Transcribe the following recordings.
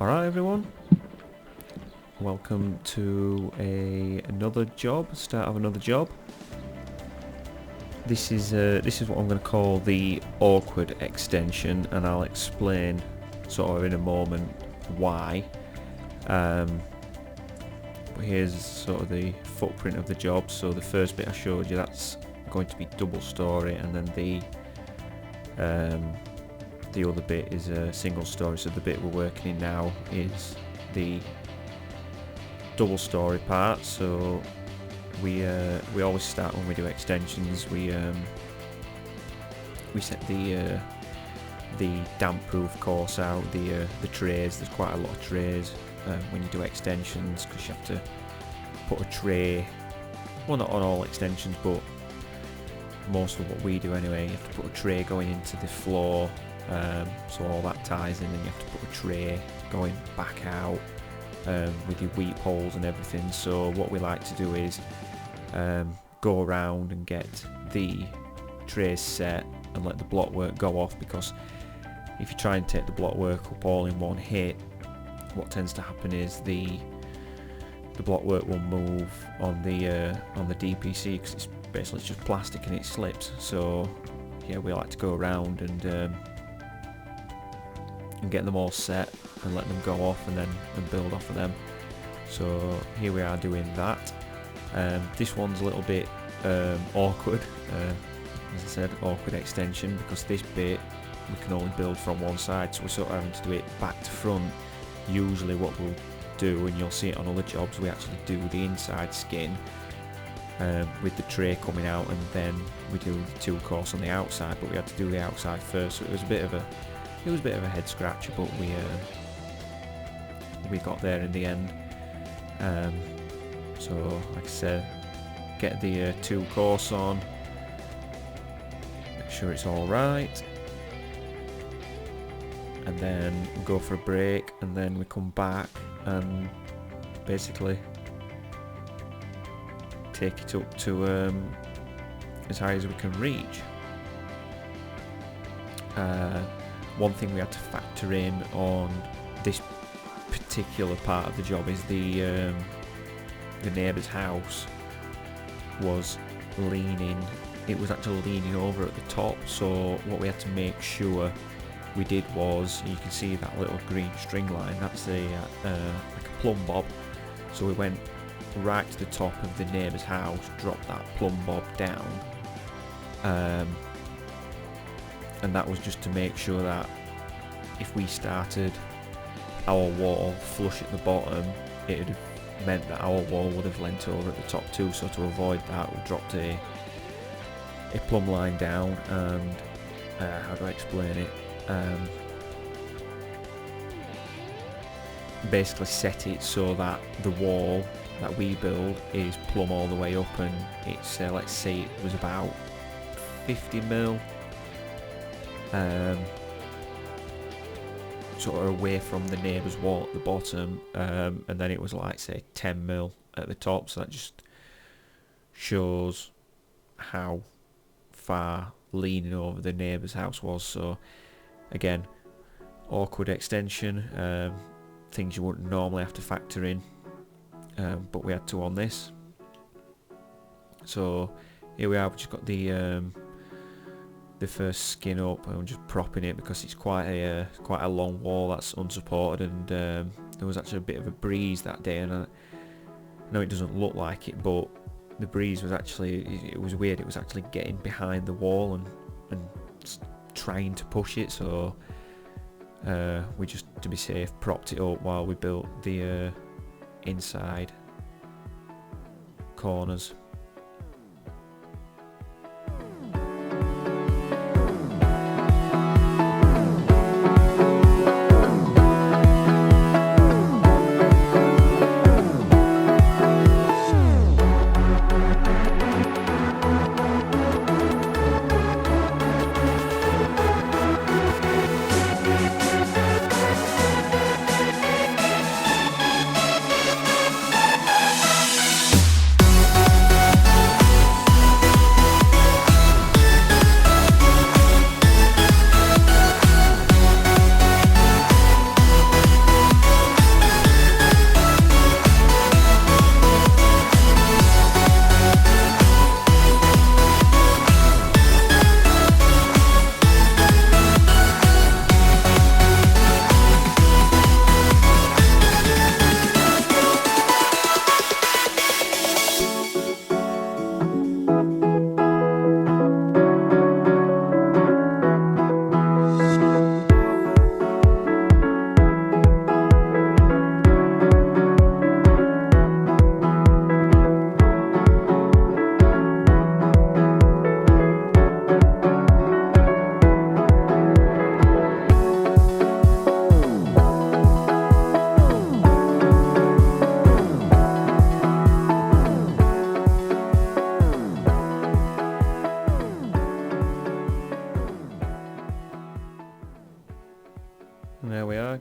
Alright everyone, welcome to another job, start of another job. This is what I'm going to call the awkward extension, and I'll explain sort of in a moment why. But here's sort of the footprint of the job. So the first bit I showed you, that's going to be double story, and then the other bit is a single story. So the bit we're working in now is the double story part. So we always start when we do extensions. We set the damp proof course out, the trays. There's quite a lot of trays when you do extensions, because you have to put a tray, well, not on all extensions, but most of what we do anyway. You have to put a tray going into the floor, so all that ties in, and you have to put a tray going back out with your weep holes and everything. So what we like to do is go around and get the trays set and let the blockwork go off, because if you try and take the blockwork up all in one hit, what tends to happen is the blockwork will move on the DPC, because it's basically just plastic and it slips. So yeah, we like to go around and get them all set and let them go off, and build off of them. So here we are doing that. This one's a little bit awkward, as I said, awkward extension, because this bit we can only build from one side, so we're sort of having to do it back to front. Usually what we'll do, and you'll see it on other jobs, we actually do the inside skin with the tray coming out, and then we do the two course on the outside, but we had to do the outside first, so it was a bit of a head scratcher, but we got there in the end. So like I said, get the two course on, make sure it's all right, and then go for a break, and then we come back and basically take it up to as high as we can reach. One thing we had to factor in on this particular part of the job is the neighbour's house was leaning. It was actually leaning over at the top. So what we had to make sure we did was, you can see that little green string line. That's like a plumb bob. So we went right to the top of the neighbour's house, dropped that plumb bob down. And that was just to make sure that if we started our wall flush at the bottom, it would have meant that our wall would have leant over at the top too. So to avoid that, we dropped a plumb line down, and how do I explain it? Basically set it so that the wall that we build is plumb all the way up, and it's let's say it was about 50mm sort of away from the neighbour's wall at the bottom, and then it was like, say, 10mm at the top. So that just shows how far leaning over the neighbour's house was. So again, awkward extension, things you wouldn't normally have to factor in, but we had to on this. So here we are, we've just got the first skin up, and I'm just propping it because it's quite a long wall that's unsupported, and there was actually a bit of a breeze that day, and I know it doesn't look like it, but the breeze was actually, it was weird, it was actually getting behind the wall and trying to push it. So we just, to be safe, propped it up while we built the inside corners.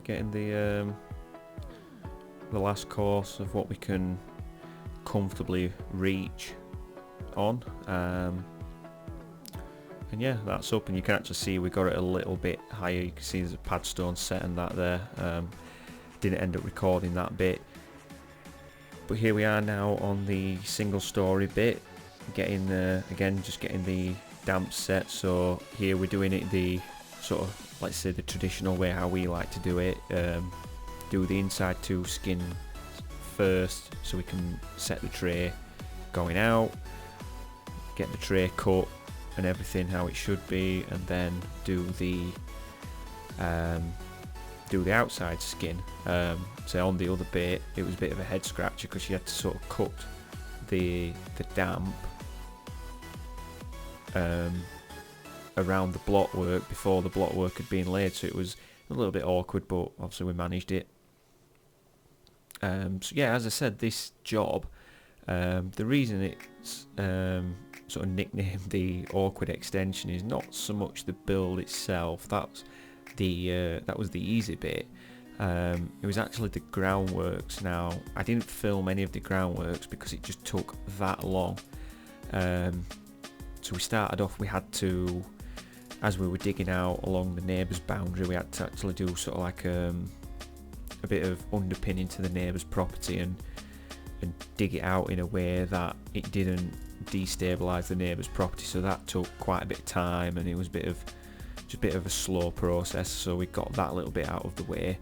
getting the last course of what we can comfortably reach on, and yeah, that's up, and you can actually see we got it a little bit higher. You can see there's a padstone set and that there. Didn't end up recording that bit, but here we are now on the single story bit, getting again just getting the damp set. So here we're doing it the sort of, let's say, the traditional way, how we like to do it. Do the inside two skin first so we can set the tray going out, get the tray cut and everything how it should be, and then do the outside skin. So on the other bit it was a bit of a head scratcher because you had to sort of cut the damp around the blockwork before the blockwork had been laid, so it was a little bit awkward, but obviously we managed it. So yeah, as I said, this job, the reason it's sort of nicknamed the awkward extension is not so much the build itself. That was the easy bit. It was actually the groundworks. Now, I didn't film any of the groundworks because it just took that long. So we started off, we had to, as we were digging out along the neighbour's boundary, we had to actually do sort of like a bit of underpinning to the neighbour's property and dig it out in a way that it didn't destabilise the neighbour's property. So that took quite a bit of time, and it was just a bit of a slow process. So we got that little bit out of the way,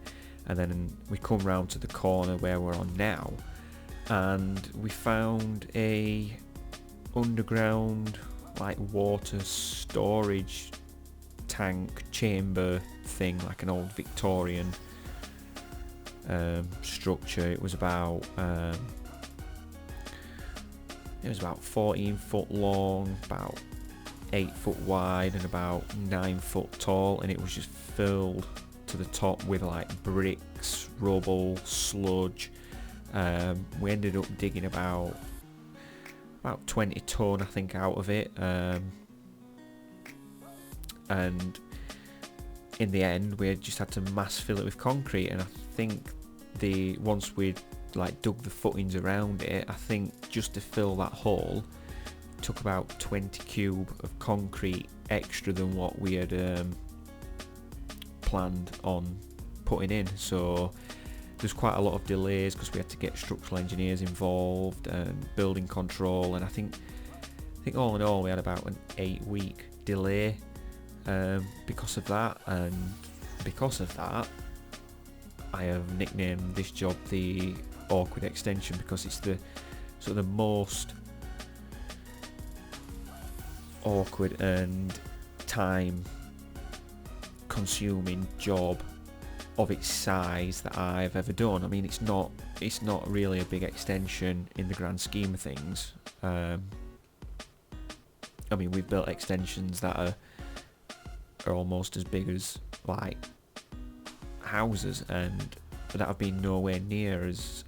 and then we come round to the corner where we're on now, and we found a underground like water storage tank chamber thing, like an old Victorian structure. It was about 14 foot long, about 8 foot wide, and about 9 foot tall, and it was just filled to the top with like bricks, rubble, sludge. We ended up digging about 20 ton, I think, out of it, and in the end we just had to mass fill it with concrete. And I think once we'd like dug the footings around it, I think just to fill that hole took about 20 cube of concrete extra than what we had planned on putting in. So there's quite a lot of delays because we had to get structural engineers involved and building control, and I think all in all we had about an 8-week delay because of that. And because of that, I have nicknamed this job the awkward extension, because it's the sort of the most awkward and time consuming job of its size that I've ever done. I mean, it's not really a big extension in the grand scheme of things. I mean, we've built extensions that are almost as big as like houses, and that have been nowhere near as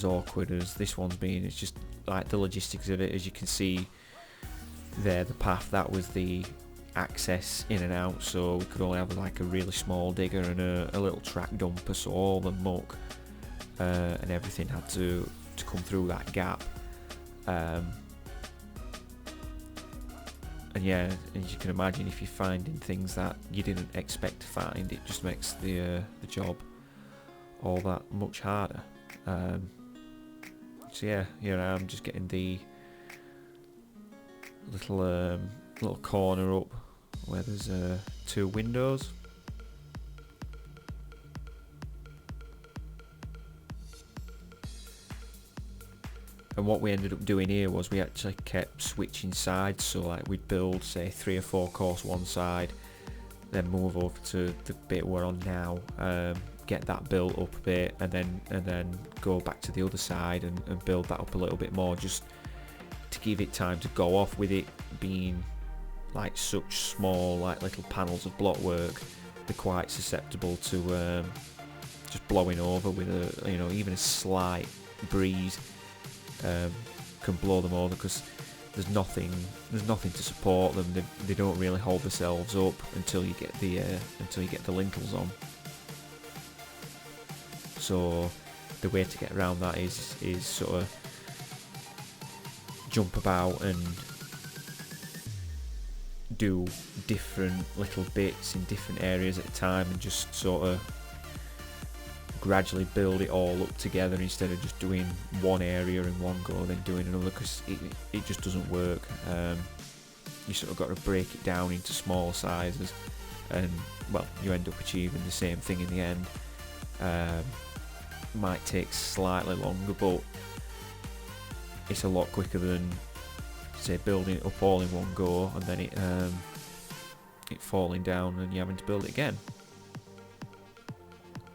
awkward as this one's been. It's just like the logistics of it, as you can see there, the path, that was the access in and out, so we could only have like a really small digger and a little track dumper, so all the muck and everything had to come through that gap. And yeah, as you can imagine, if you're finding things that you didn't expect to find, it just makes the job all that much harder. So yeah, here I am just getting the little corner up where there's 2 windows. And what we ended up doing here was we actually kept switching sides, so like we'd build say 3 or 4 course one side, then move over to the bit we're on now, get that built up a bit, and then go back to the other side and build that up a little bit more, just to give it time to go off. With it being like such small, like little panels of blockwork, they're quite susceptible to just blowing over with even a slight breeze can blow them over, because there's nothing to support them. They don't really hold themselves up until you get the lintels on. So the way to get around that is sort of jump about and do different little bits in different areas at a time, and just sort of gradually build it all up together instead of just doing one area in one go then doing another, because it just doesn't work. You sort of got to break it down into smaller sizes, and well, you end up achieving the same thing in the end. Might take slightly longer, but it's a lot quicker than, say, building it up all in one go and then it falling down and you having to build it again.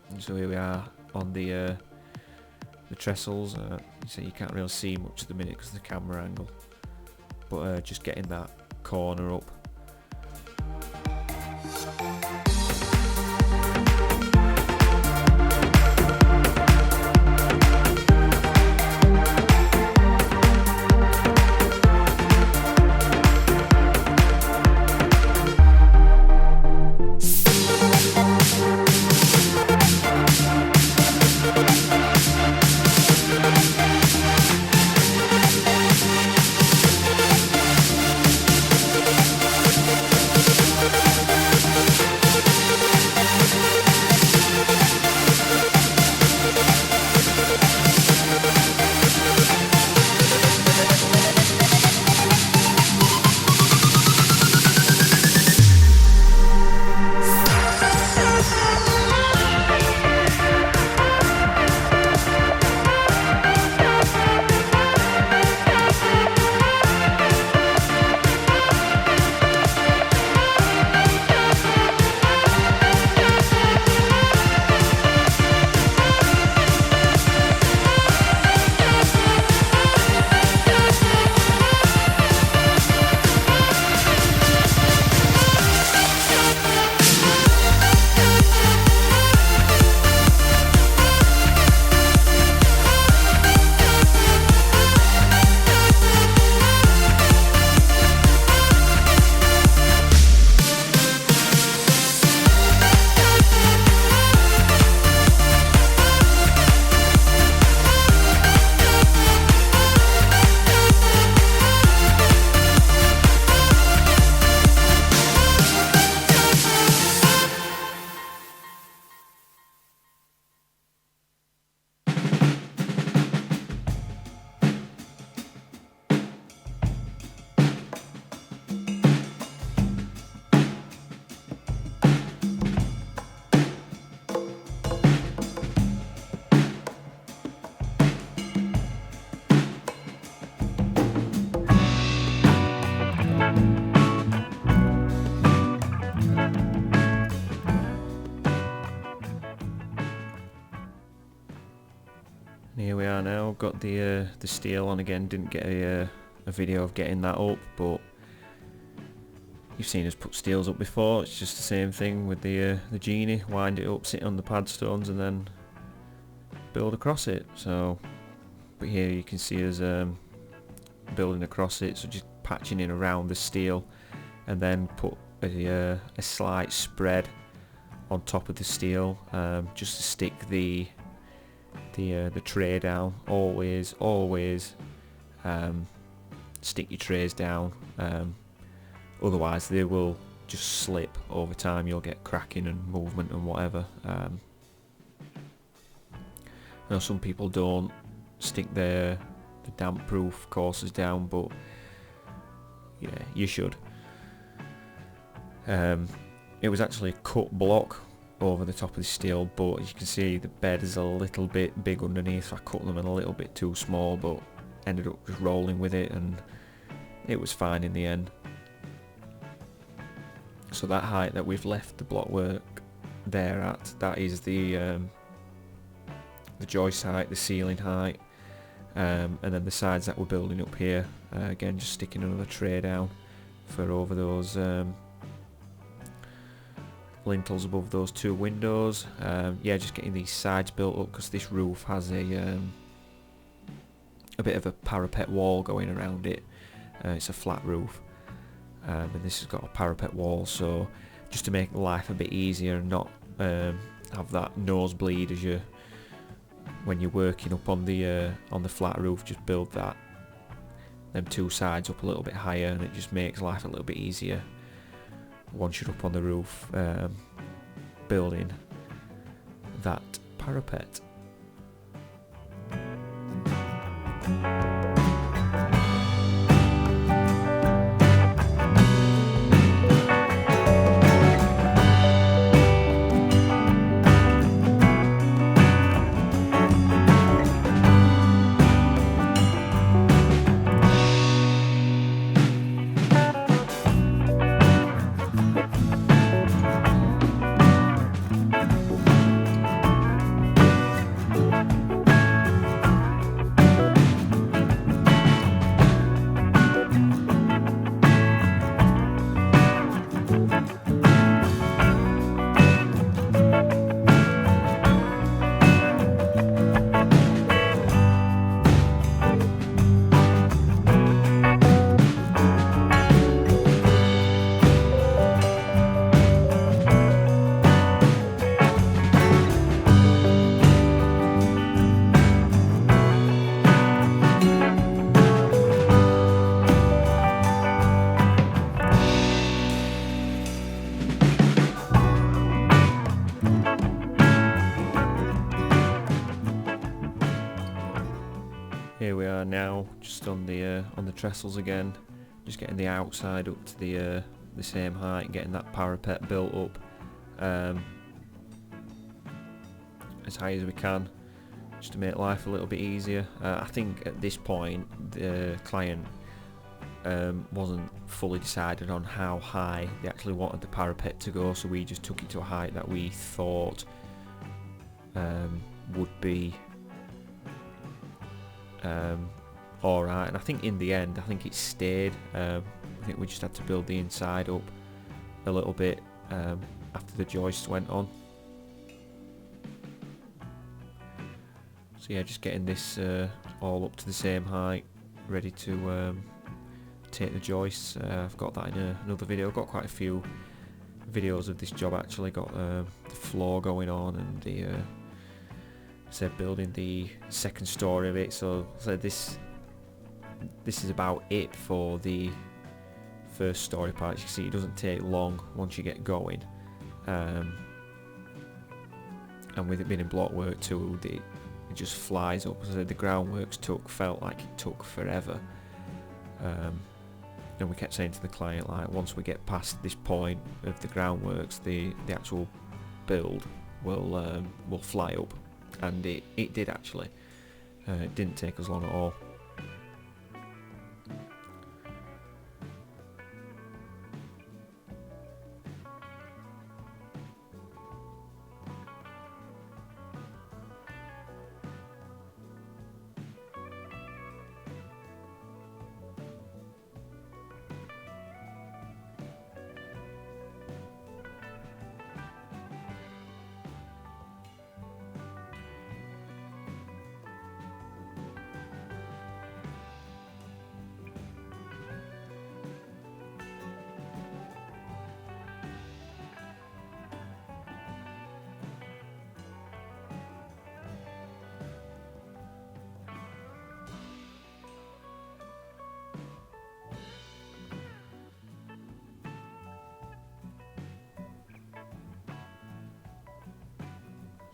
And so here we are on the trestles. So you can't really see much at the minute because of the camera angle, but just getting that corner up. Here we are now, got the steel on again. Didn't get a video of getting that up, but you've seen us put steels up before. It's just the same thing with the genie. Wind it up, sit on the pad stones, and then build across it. So, but here you can see us building across it. So just patching in around the steel, and then put a slight spread on top of the steel, just to stick the tray down. Always stick your trays down, otherwise they will just slip over time. You'll get cracking and movement and whatever. I know some people don't stick the damp proof courses down, but yeah, you should. It was actually a cut block over the top of the steel, but as you can see the bed is a little bit big underneath, so I cut them in a little bit too small, but ended up just rolling with it and it was fine in the end. So that height that we've left the blockwork there at, that is the joist height, the ceiling height, and then the sides that we're building up here, again just sticking another tray down for over those lintels above those two windows. Yeah, just getting these sides built up because this roof has a bit of a parapet wall going around it, It's a flat roof, and this has got a parapet wall, so just to make life a bit easier and not have that nosebleed as you when you're working up on the flat roof, just build them two sides up a little bit higher, and it just makes life a little bit easier once you're up on the roof building that parapet. Here we are now, just on the trestles again, just getting the outside up to the same height, getting that parapet built up as high as we can, just to make life a little bit easier. I think at this point the client wasn't fully decided on how high they actually wanted the parapet to go, so we just took it to a height that we thought would be alright, and I think in the end, I think it stayed. I think we just had to build the inside up a little bit after the joists went on. So yeah, just getting this all up to the same height, ready to take the joists. I've got that in another video. I've got quite a few videos of this job actually. Got the floor going on and the said building the second story of it. So this is about it for the first story part. As you can see, it doesn't take long once you get going, and with it being in Blockwork too, it just flies up. So the groundworks felt like it took forever, and we kept saying to the client, like, once we get past this point of the groundworks, the actual build will fly up. And it did actually. It didn't take us long at all.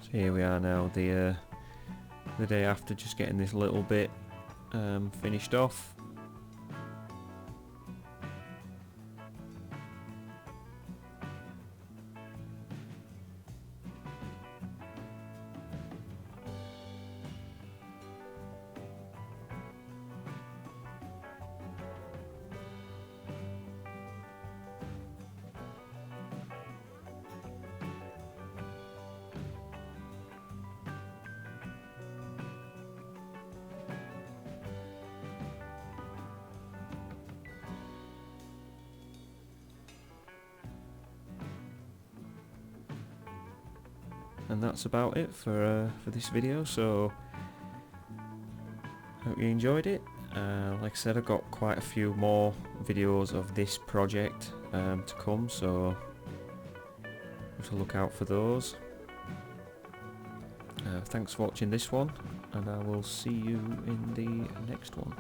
So here we are now, the day after, just getting this little bit finished off. And that's about it for this video. So hope you enjoyed it. Like I said, I've got quite a few more videos of this project to come, so have to look out for those. Thanks for watching this one, and I will see you in the next one.